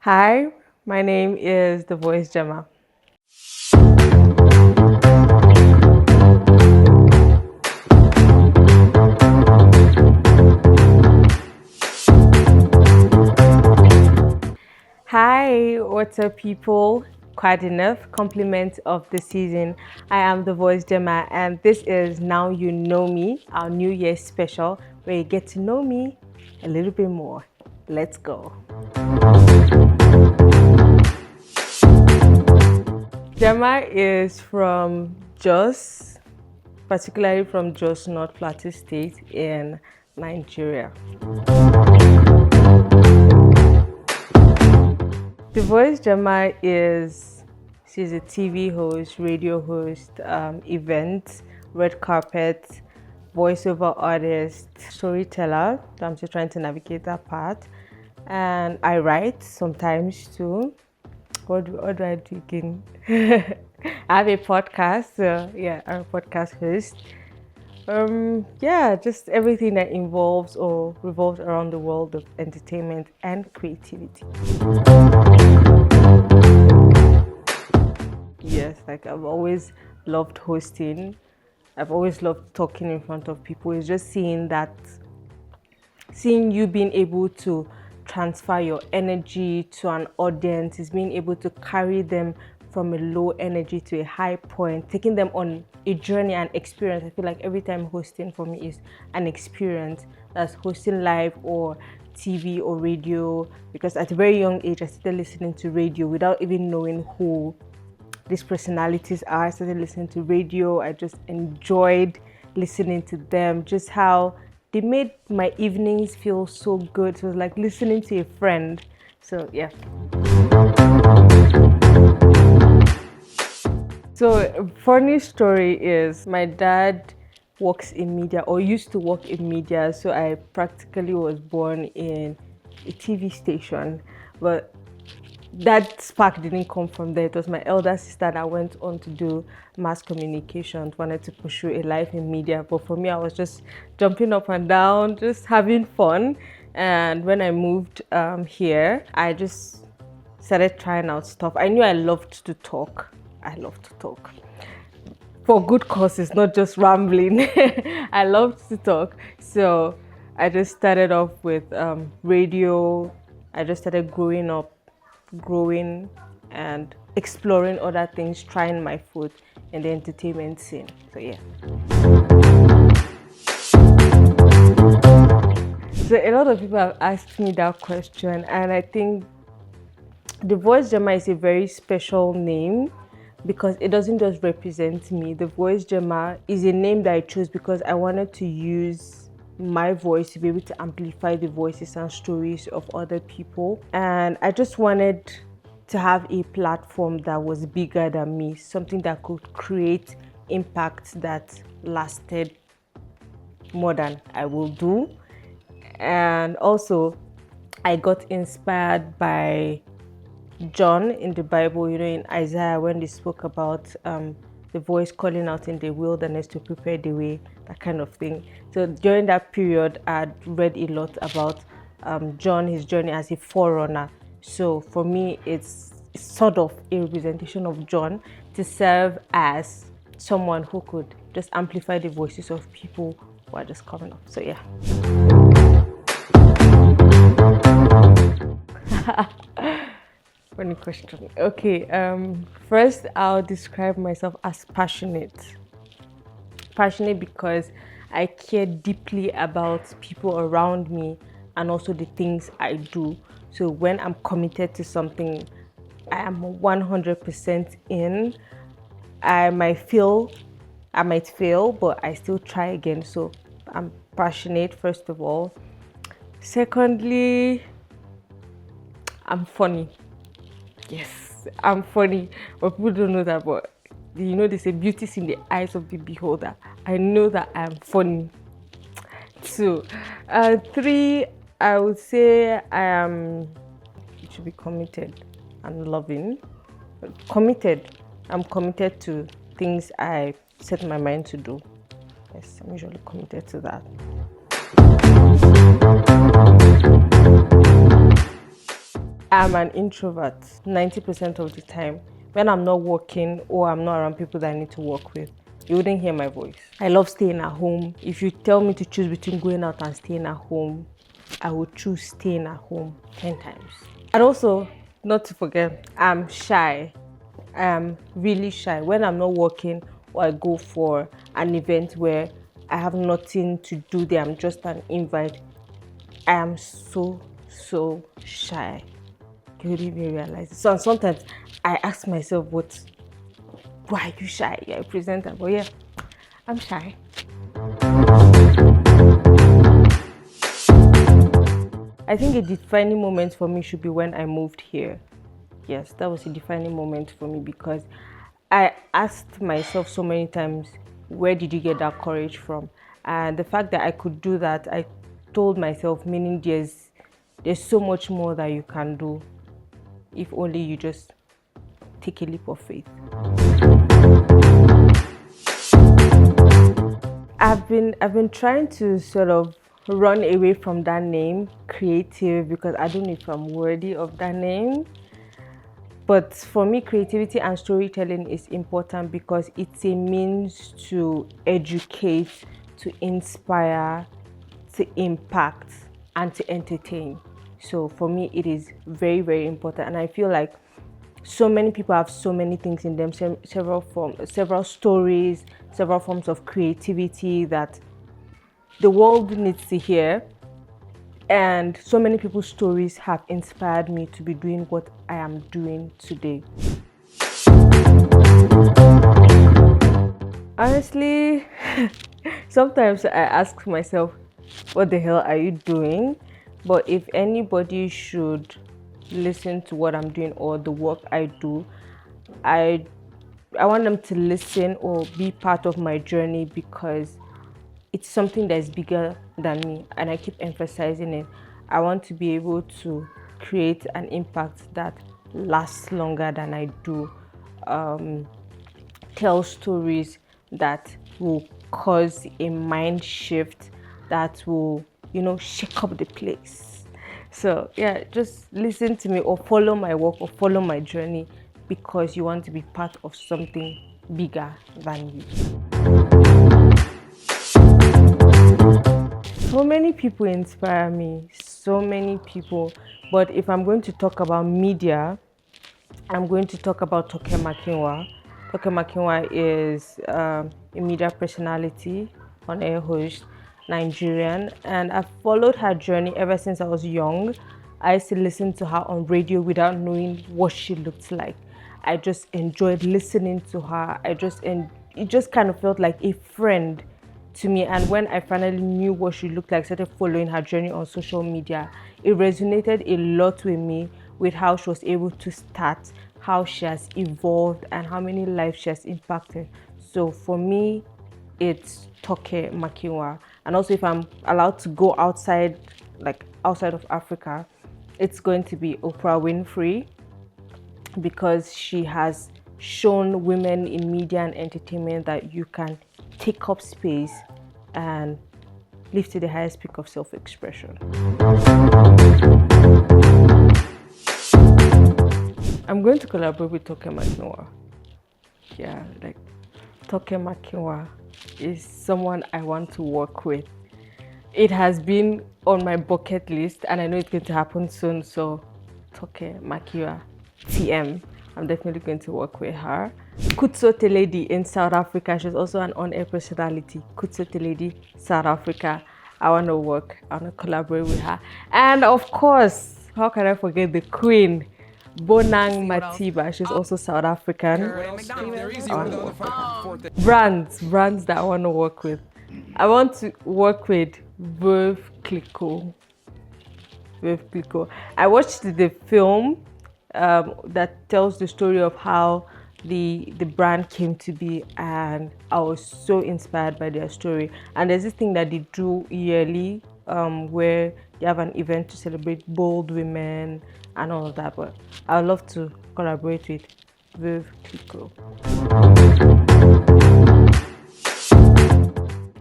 Hi, my name is the Voice Gemma. Hi, what's up, people? Quite enough compliment of the season. I am the Voice Gemma, and this is Now You Know Me, our New Year's special, where you get to know me a little bit more. Let's go. Jemma is from Jos, particularly from Jos North Plateau State in Nigeria. The Voice Gemma she's a TV host, radio host, event, red carpet, voiceover artist, storyteller. So I'm still trying to navigate that part. And I write sometimes too. What do I do again? I have a podcast. So yeah, I'm a podcast host. Just everything that involves or revolves around the world of entertainment and creativity. Yes, like I've always loved hosting. I've always loved talking in front of people. It's just seeing you being able to transfer your energy to an audience, is being able to carry them from a low energy to a high point, taking them on a journey and experience. I feel like every time hosting for me is an experience. That's hosting live or TV or radio, because at a very young age I started listening to radio without even knowing who these personalities are. I started listening to radio. I just enjoyed listening to them, just how they made my evenings feel so good. So it was like listening to a friend. So yeah. So a funny story is my dad works in media, or used to work in media. So I practically was born in a TV station, but that spark didn't come from there. It was my elder sister that went on to do mass communications, wanted to pursue a life in media. But for me, I was just jumping up and down, just having fun. And when I moved here, I just started trying out stuff. I knew I loved to talk. For good causes, not just rambling. I loved to talk. So I just started off with radio. I just started growing and exploring other things, trying my foot in the entertainment scene. So yeah. So a lot of people have asked me that question, and I think the Voice Gemma is a very special name because it doesn't just represent me. The Voice Gemma is a name that I chose because I wanted to use my voice to be able to amplify the voices and stories of other people. And I just wanted to have a platform that was bigger than me, something that could create impact that lasted more than I will do. And also, I got inspired by John in the Bible, in Isaiah, when they spoke about the voice calling out in the wilderness to prepare the way, that kind of thing. So during that period, I'd read a lot about John, his journey as a forerunner. So for me, it's sort of a representation of John to serve as someone who could just amplify the voices of people who are just coming up. So yeah. Funny question. Okay, first I'll describe myself as passionate. Passionate because I care deeply about people around me and also the things I do. So when I'm committed to something, I am 100% in. I might fail, but I still try again. So I'm passionate, first of all. Secondly, I'm funny. Yes, I'm funny, but people don't know that. But they say beauty is in the eyes of the beholder. I know that I'm funny. 2, 3, I would say it should be committed and loving. I'm committed to things I set my mind to do. Yes, I'm usually committed to that. I'm an introvert 90% of the time. When I'm not working or I'm not around people that I need to work with, you wouldn't hear my voice. I love staying at home. If you tell me to choose between going out and staying at home, I would choose staying at home 10 times. And also, not to forget, I'm shy. I am really shy. When I'm not working or I go for an event where I have nothing to do there, I'm just an invite, I am so shy. You wouldn't even realize it. So sometimes I ask myself, why are you shy? You're a presenter. But yeah, I'm shy. I think a defining moment for me should be when I moved here. Yes, that was a defining moment for me because I asked myself so many times, where did you get that courage from? And the fact that I could do that, I told myself, meaning there's so much more that you can do if only you just take a leap of faith. I've been trying to sort of run away from that name, creative, because I don't know if I'm worthy of that name. But for me, creativity and storytelling is important because it's a means to educate, to inspire, to impact, and to entertain. So for me, it is very, very important. And I feel like so many people have so many things in them, several stories, several forms of creativity that the world needs to hear. And so many people's stories have inspired me to be doing what I am doing today. Honestly, sometimes I ask myself, what the hell are you doing? But if anybody should listen to what I'm doing or the work I do, I want them to listen or be part of my journey because it's something that is bigger than me, and I keep emphasizing it. I want to be able to create an impact that lasts longer than I do. Tell stories that will cause a mind shift, that will, shake up the place. So yeah, just listen to me or follow my work or follow my journey because you want to be part of something bigger than you. So many people inspire me, so many people. But if I'm going to talk about media, I'm going to talk about Toke Makinwa. Toke Makinwa is a media personality, on-air host, Nigerian, and I've followed her journey ever since I was young. I used to listen to her on radio without knowing what she looked like. I just enjoyed listening to her. It just kind of felt like a friend to me. And when I finally knew what she looked like, started following her journey on social media, it resonated a lot with me, with how she was able to start, how she has evolved, and how many lives she has impacted. So for me, it's Toke Makinwa. And also, if I'm allowed to go outside of Africa, it's going to be Oprah Winfrey, because she has shown women in media and entertainment that you can take up space and live to the highest peak of self-expression. I'm going to collaborate with Toke Makinwa. Yeah, Toke Makinwa is someone I want to work with. It has been on my bucket list and I know it's going to happen soon. So Toke Makinwa, TM. I'm definitely going to work with her. Kutsote Lady in South Africa. She's also an on-air personality. Kutsote Lady, South Africa. I want to collaborate with her. And of course, how can I forget the queen, Bonang Matiba. She's also South African. Brands that I want to work with. I want to work with Veuve Clicquot. I watched the film that tells the story of how the brand came to be, and I was so inspired by their story. And there's this thing that they do yearly where they have an event to celebrate bold women and all of that. But I would love to collaborate with Veuve Clicquot.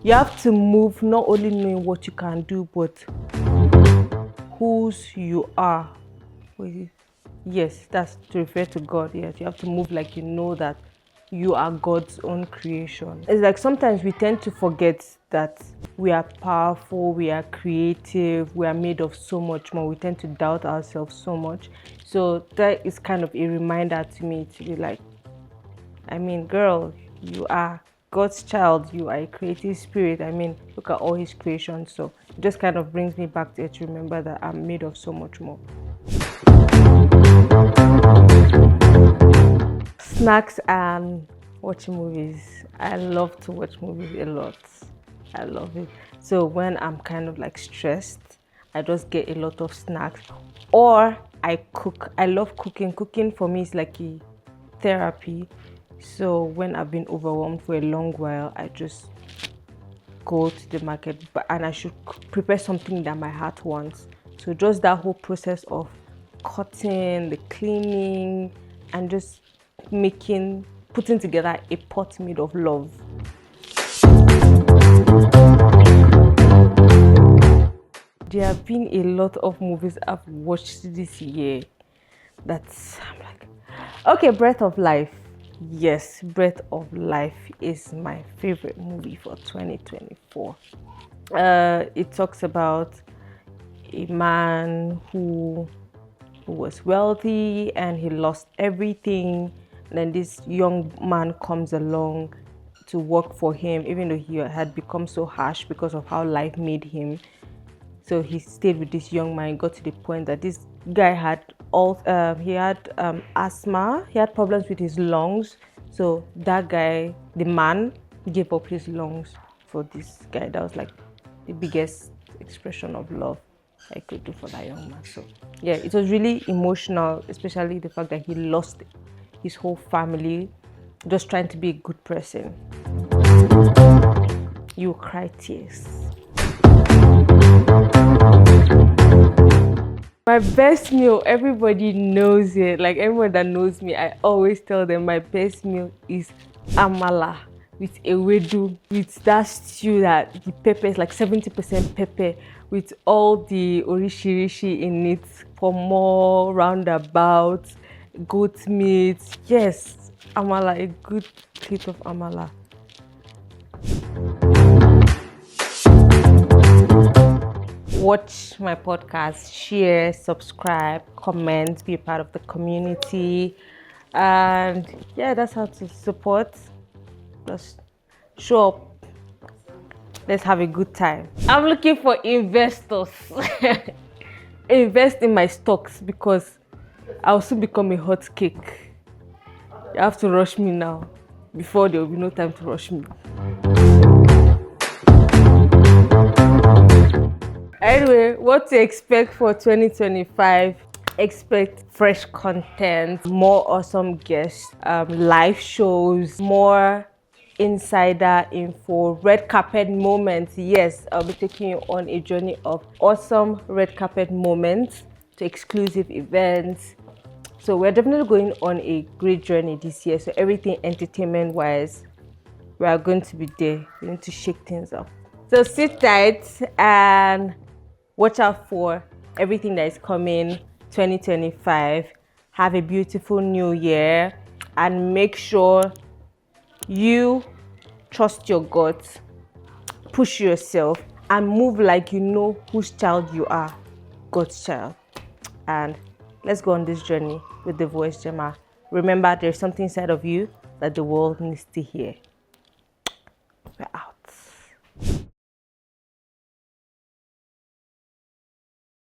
You have to move not only knowing what you can do, but whose you are. Yes, that's to refer to God. Yes, you have to move like you know that you are God's own creation. It's like sometimes we tend to forget that we are powerful, we are creative, we are made of so much more. We tend to doubt ourselves so much. So that is kind of a reminder to me to be like, I mean, girl, you are God's child, you are a creative spirit. I mean, look at all his creations. So it just kind of brings me back to it to remember that I'm made of so much more. Snacks and watching movies. I love to watch movies a lot. I love it. So when I'm kind of like stressed, I just get a lot of snacks, or I cook. I love cooking. Cooking for me is like a therapy. So when I've been overwhelmed for a long while, I just go to the market, and I should prepare something that my heart wants. So just that whole process of cutting, the cleaning, and just putting together a pot made of love. There have been a lot of movies I've watched this year that's, I'm like, okay, Breath of Life. Yes, Breath of Life is my favorite movie for 2024. It talks about a man who was wealthy and he lost everything. And then this young man comes along to work for him, even though he had become so harsh because of how life made him. So he stayed with this young man. Got to the point that this guy had asthma. He had problems with his lungs. So that guy, the man, gave up his lungs for this guy. That was like the biggest expression of love I could do for that young man. So yeah, it was really emotional, especially the fact that he lost his whole family just trying to be a good person. You cry tears. My best meal, everybody knows it. Like everyone that knows me, I always tell them my best meal is amala with ewedu, with that stew that the pepper is like 70% pepper, with all the orishirishi in it, pomo, roundabout, goat meat. Yes, amala, a good plate of amala. Watch my podcast, share, subscribe, comment, be a part of the community. And yeah, that's how to support. Just show up. Let's have a good time. I'm looking for investors. Invest in my stocks because I'll soon become a hot cake. You have to rush me now before there will be no time to rush me. Anyway, what to expect for 2025? Expect fresh content, more awesome guests, live shows, more insider info, red carpet moments. Yes, I'll be taking you on a journey of awesome red carpet moments to exclusive events. So we're definitely going on a great journey this year. So everything entertainment wise, we are going to be there. We need to shake things up. So sit tight and watch out for everything that is coming 2025. Have a beautiful new year and make sure you trust your gut, push yourself, and move like you know whose child you are, God's child. And let's go on this journey with the Voice Gemma. Remember, there's something inside of you that the world needs to hear. We're out.